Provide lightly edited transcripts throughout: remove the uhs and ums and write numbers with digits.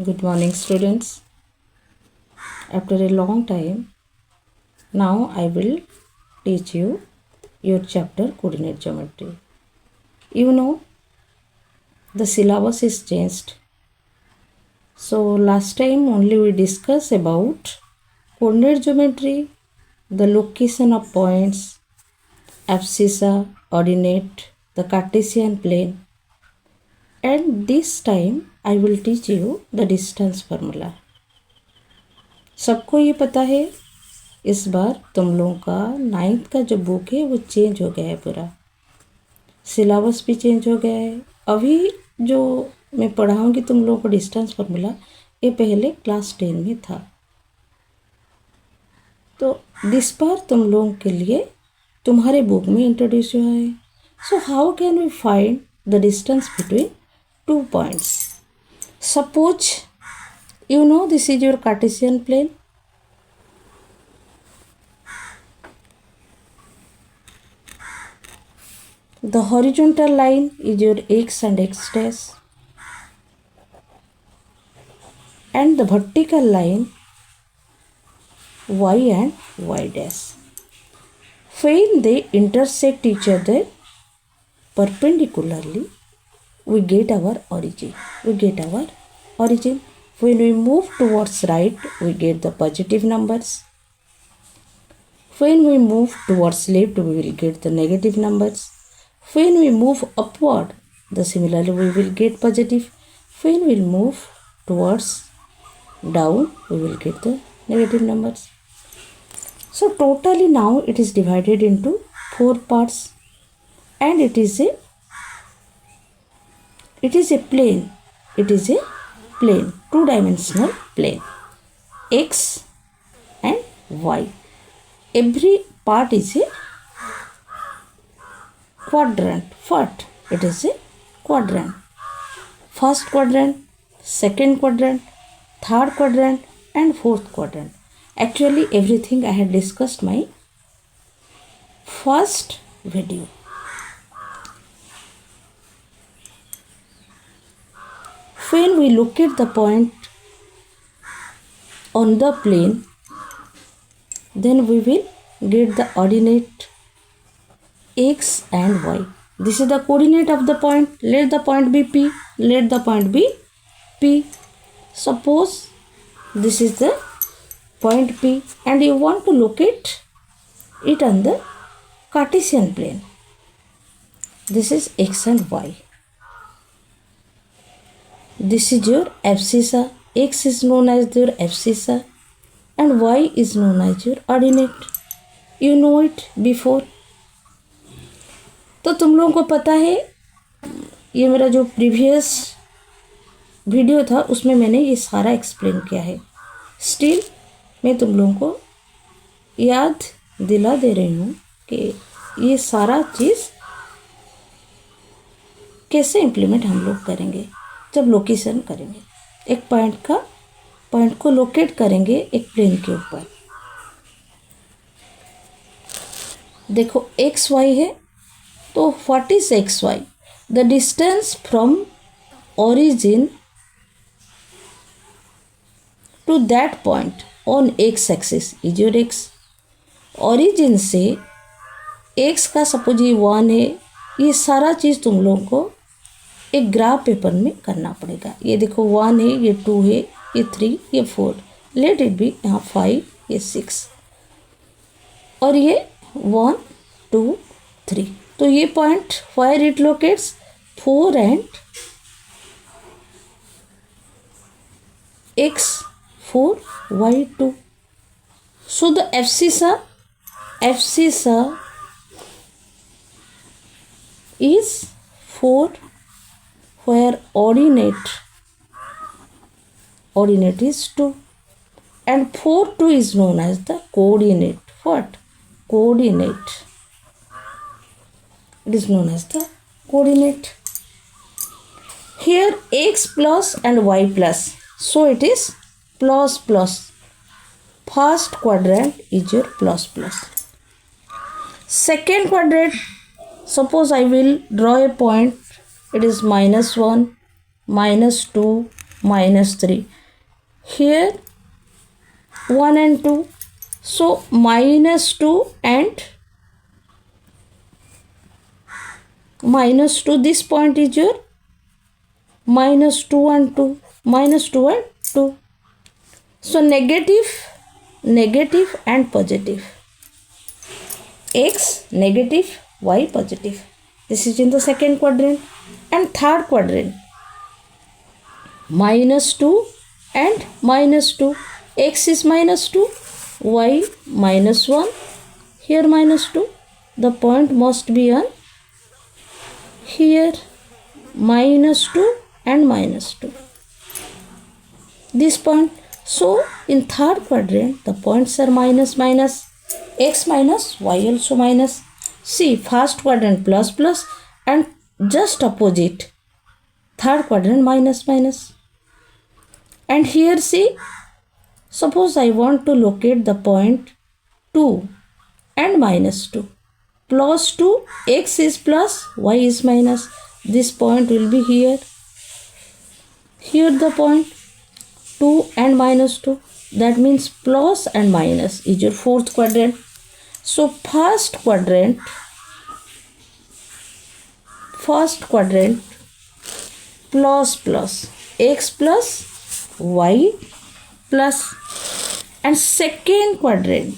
Good morning, students. After a long time, now I will teach you your chapter Coordinate Geometry. You know, the syllabus is changed. So last time only we discussed about coordinate geometry, the location of points, abscissa, ordinate, the Cartesian plane. And this time I will teach you the distance formula. सबको ये पता है, इस बार तुम लोगों का 9th का जो बुक है वो चेंज हो गया है, पूरा सिलेबस भी चेंज हो गया है। अभी जो मैं पढ़ाऊँगी तुम लोगों को डिस्टेंस फार्मूला, ये पहले क्लास 10 में था। तो दिस बार तुम लोगों के लिए तुम्हारे बुक में इंट्रोड्यूस हुआ है। So how can we find the distance between 2 points? Suppose you know this is your Cartesian plane. The horizontal line is your x and x dash, and the vertical line y and y dash. When they intersect each other perpendicularly, we get our origin. When we move towards right, we get the positive numbers. When we move towards left, we will get the negative numbers. When we move upward, similarly we will get positive. When we move towards down, we will get the negative numbers. So totally now it is divided into 4 parts, and it is a plane. It is a plane, 2-dimensional plane, x and y. Every part is a quadrant. What? It is a quadrant. First quadrant, second quadrant, third quadrant, and fourth quadrant. Actually, everything I had discussed my first video. When we locate the point on the plane, then we will get the ordinate x and y. This is the coordinate of the point. Let the point be P. Let the point be P. Suppose this is the point P and you want to locate it on the Cartesian plane. This is x and y. This is your abscissa. X is known as your abscissa and y is known as your ordinate. You know it before. तो तुम लोगों को पता है, ये मेरा जो previous video था उसमें मैंने ये सारा एक्सप्लेन किया है। स्टिल मैं तुम लोगों को याद दिला दे रही हूँ कि ये सारा चीज़ कैसे इम्प्लीमेंट हम लोग करेंगे जब लोकेशन करेंगे। एक पॉइंट को लोकेट करेंगे एक प्लेन के ऊपर। देखो एक्स वाई है, तो what is x y? The distance from origin to that point on x axis is your x. Origin से एक्स का सपोज ये 1 है, ये सारा चीज़ तुम लोगों को एक ग्राफ पेपर में करना पड़ेगा। ये देखो 1 है, ये 2 है, ये 3, ये 4, लेट इट बी यहाँ 5, ये 6 और ये 1 2 3। तो ये point wire it locates 4 and x4 y2. So the abscissa is 4, where ordinate is 2, and 4 2 is known as the coordinate. What? Coordinate. It is known as the coordinate. Here x plus and y plus, so it is plus plus. First quadrant is your plus plus. Second quadrant, suppose I will draw a point. It is -1, -2, minus 3. Here 1 and 2. So minus 2 and minus 2. This point is your minus 2 and 2. Minus 2 and 2. So negative and positive. X negative, Y positive. This is in the second quadrant. And third quadrant, minus 2 and minus 2. X is minus 2, Y minus 1. Here minus 2. The point must be on here, minus 2 and minus 2. This point. So in third quadrant, the points are minus, minus, X minus, Y also minus. See, first quadrant plus, plus, and just opposite, third quadrant minus, minus. And here see, suppose I want to locate the point 2 and minus 2. Plus 2, X is plus, Y is minus. This point will be here. Here the point 2 and minus 2. That means plus and minus is your fourth quadrant. So first quadrant plus plus, X plus Y plus, and second quadrant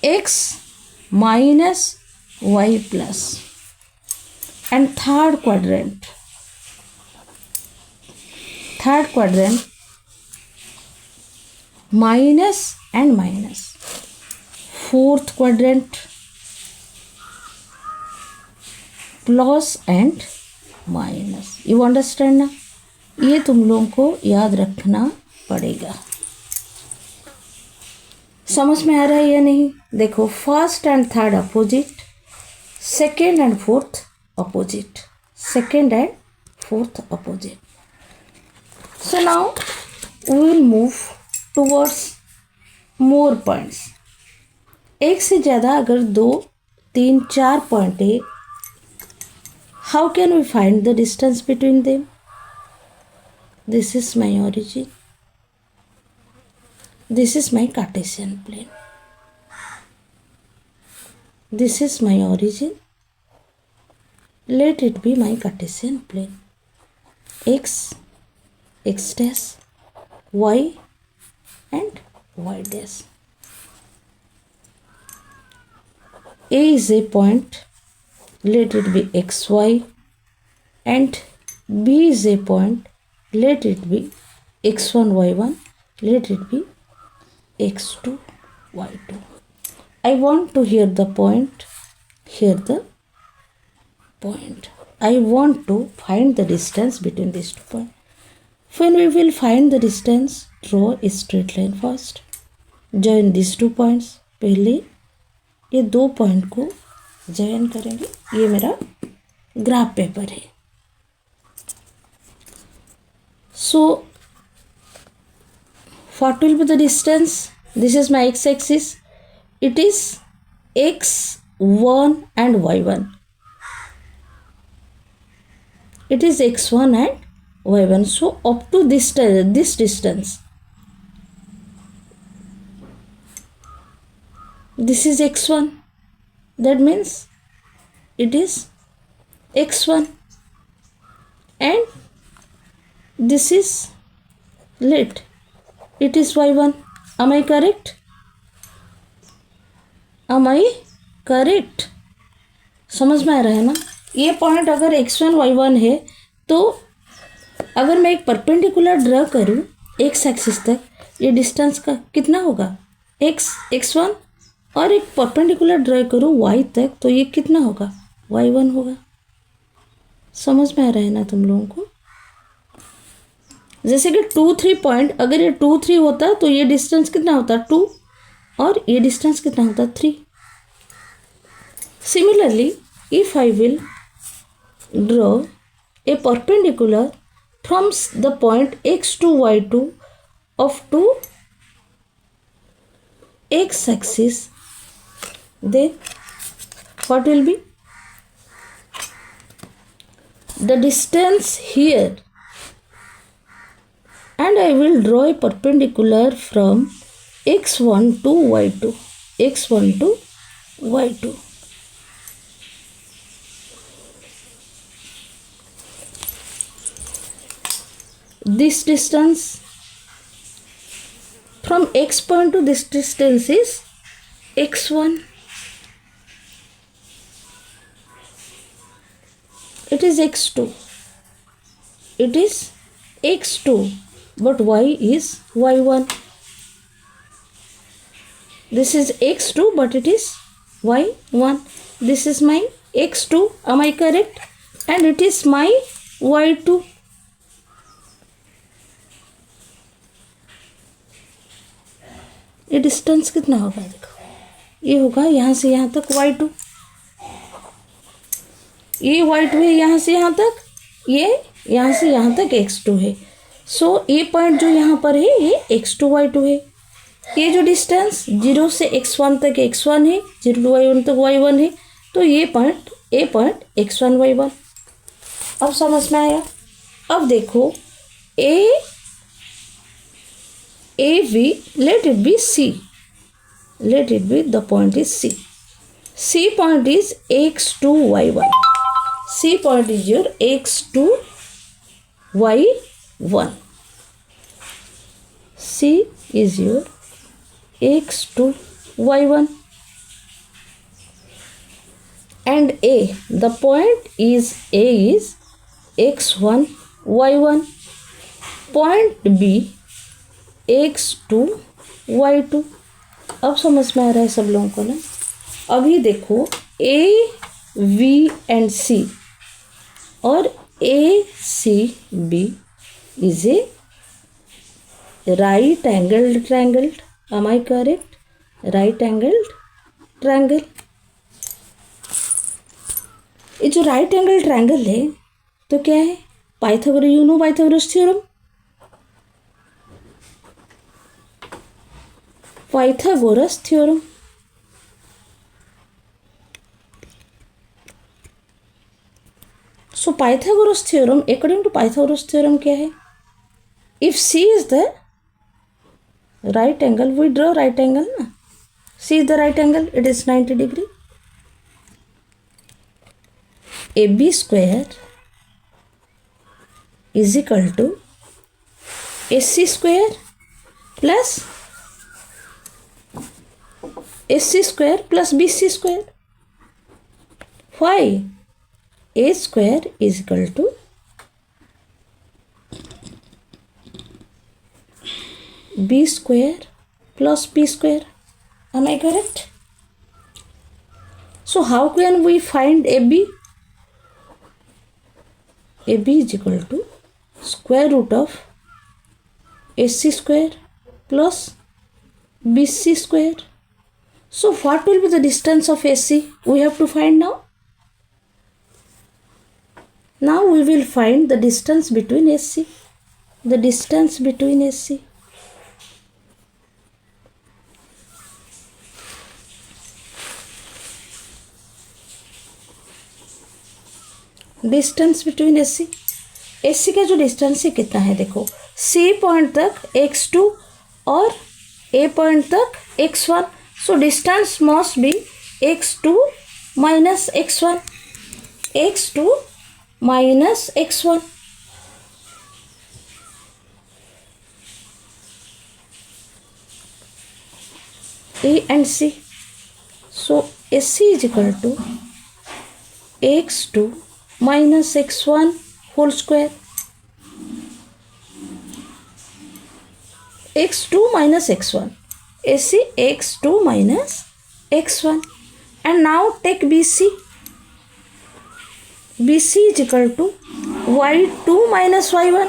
X minus Y plus, and third quadrant minus and minus. Fourth quadrant plus and minus. You understand ना? ये तुम लोगों को याद रखना पड़ेगा. समझ में आ रहा है या नहीं? देखो, first and third opposite, second and fourth opposite, second and fourth opposite. So now we will move towards more points. एक से ज़्यादा अगर 2, 3, 4 पॉइंट है, how can we find the distance between them? This is my origin. This is my Cartesian plane. This is my origin. Let it be my Cartesian plane. X, X dash, Y and Y dash. A is a point. Let it be xy, and B is a point. Let it be x1, y1. Let it be x2, y2. I want to hear the point. Here the point. I want to find the distance between these 2 points. When we will find the distance, draw a straight line first. Join these 2 points. पहले ये 2 point को join करेंगे. ये मेरा graph paper है. So what will be the distance? This is my ex axis. It is x1 and y1. It is x1 and y1. So up to this distance, this is x1. That means it is x1, and this is lit. It is y1. Am I correct? Am I correct? समझ में आ रहा है ना? ये point अगर x1 y1 है, तो अगर मैं एक परपेंडिकुलर ड्रा करूँ एक्स एक्सिस तक, ये डिस्टेंस का कितना होगा? x1, और एक परपेंडिकुलर ड्रा करूँ y तक, तो ये कितना होगा? y1 होगा. समझ में आ रहा है ना तुम लोगों को? जैसे कि 2, 3 पॉइंट, अगर ये 2, 3 होता तो ये डिस्टेंस कितना होता? 2, और ये डिस्टेंस कितना होता? 3. Similarly, if I will draw a perpendicular from the point x to y2 of 2 x axis, then what will be the distance here, and I will draw a perpendicular from x1 to y2, x1 to y2. This distance from x point to this distance is x1. It is x2. It is x2, but y is y1. This is x2, but it is y1. This is my x2. Am I correct? And it is my y2. ये distance कितना होगा? देखो, ये होगा यहाँ से यहाँ तक y2, ये y2 है यहाँ से यहाँ तक, ये यहाँ से यहाँ तक x2 है. सो ये पॉइंट जो यहाँ पर है ये x2 y2 है. ये जो डिस्टेंस 0 से x1 तक x1 है, 0 to y1 तक y1 है, तो ये पॉइंट x1 y1. अब समझ में आया? अब देखो AV, let it be C. Let it be, the point is C. C point is x2 y1. C point is your x2 y1. C is your x2 y1. And A, the point is A is x1 y1. Point B x2 y2. अब समझ में आ रहा है सब लोगों को ना? अभी देखो A, V and C और ACB is a right angled triangle. Am I correct? Right angled triangle. ये जो right angled triangle है तो क्या है? Pythagoras, you know Pythagoras theorem. Pythagoras theorem. So Pythagoras theorem, according to Pythagoras theorem क्या है? If C is the right angle, we draw right angle ना. C is the right angle, it is 90 degree. AB square is equal to AC square plus AC square plus BC square. Why? A square is equal to B square plus P square. Am I correct? So how can we find AB? AB is equal to square root of AC square plus BC square. So what will be the distance of AC? We have to find now. Now we will find the distance between AC. The distance between AC. Distance between AC. AC का जो distance है कितना है? देखो C point तक x2 और A point तक x1. So distance must be x2 minus x1. x2 minus x1. A and C. So AC is equal to x2 minus x1 whole square. x2 minus x1. AC x2 minus x1. And now take BC. BC is equal to y2 minus y1.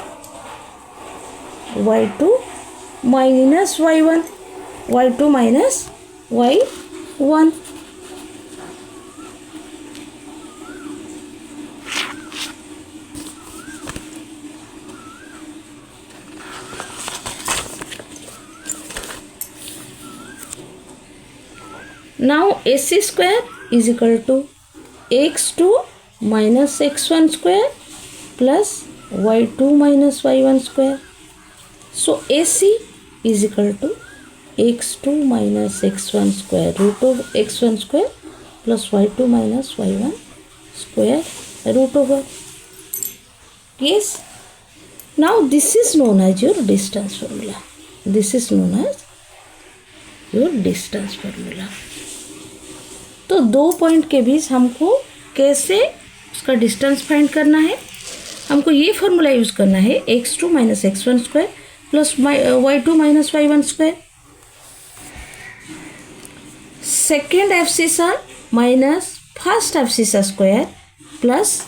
y2 minus y1. y2 minus y1. Now AC square is equal to x2 minus x1 square plus y2 minus y1 square. So AC is equal to x2 minus x1 square root of x1 square plus y2 minus y1 square root over. Yes. Now this is known as your distance formula. This is known as your distance formula. तो दो point के बीच हमको कैसे उसका distance find करना है, हमको ये फॉर्मूला यूज करना है x2 minus x1 square plus y2 minus y1 square. Second abscissa minus first abscissa square plus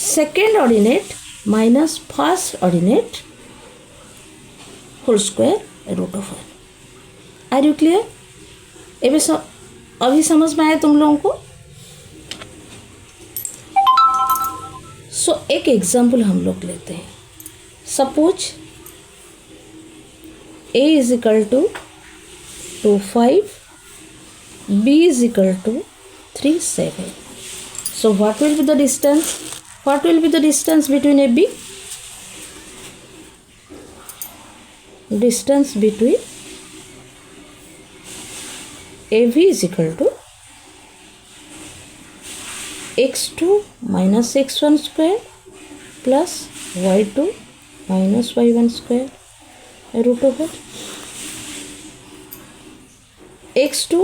second ordinate minus first ordinate whole square root over. Are you clear? अभी समझ में आया तुम लोगों को? सो एक एग्जाम्पल हम लोग लेते हैं. Suppose a is equal to 5, b is equal to 3, 7. So what will be the distance? What will be the distance between AB? Distance between AB is equal to x2 minus x1 square plus y2 minus y1 square root over. x2,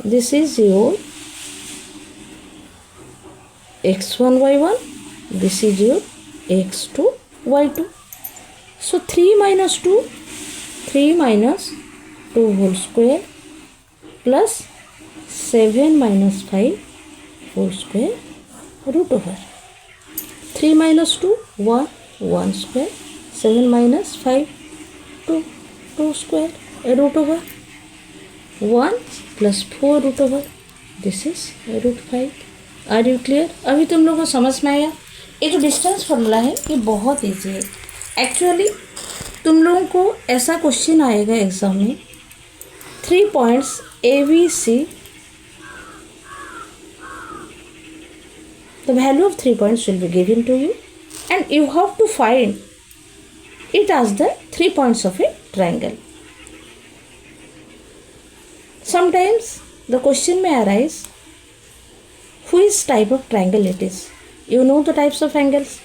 this is your x1 y1, this is your x2 y2. So 3 minus 2 whole square plus 7 minus 5 whole square root over. 3 minus 2 1 square, 7 minus 5 2 square root over. 1 plus 4 root over. This is root 5. Are you clear? अभी तुम लोगों को समझ में आया? ये जो distance formula है ये बहुत ईजी है. एक्चुअली तुम लोगों को ऐसा क्वेश्चन आएगा एग्जाम में, 3 points ABC, the value of 3 points will be given to you and you have to find it as the 3 points of a triangle. Sometimes the question may arise, which type of triangle it is. You know the types of angles.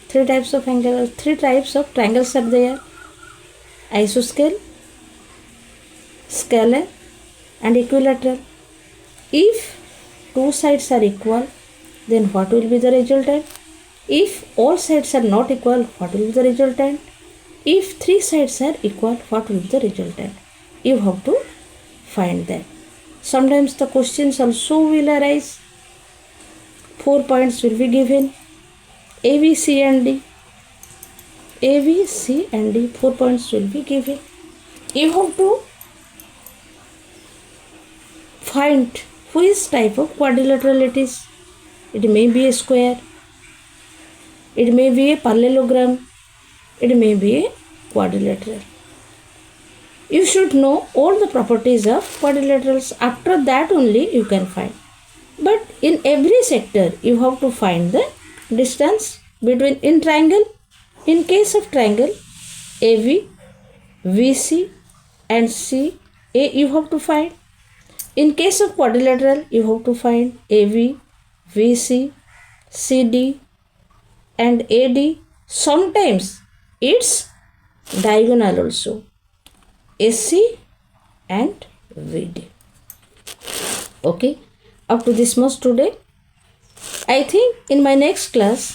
3 types of angles, 3 types of triangles are there. Isosceles, scalar and equilateral. If 2 sides are equal, then what will be the resultant? If all sides are not equal, what will be the resultant? If 3 sides are equal, what will be the resultant? You have to find that. Sometimes the questions also will arise. 4 points will be given, A, B, C and D. A, B, C and D, 4 points will be given. You have to find which type of quadrilateral it is. It may be a square, it may be a parallelogram, it may be a quadrilateral. You should know all the properties of quadrilaterals. After that only you can find. But in every sector you have to find the distance between in triangle. In case of triangle AB, VC and CA you have to find. In case of quadrilateral you have to find AB, VC, CD and AD. Sometimes it's diagonal also, AC and VD. Okay, up to this much today. I think in my next class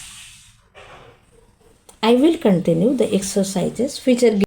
I will continue the exercises which are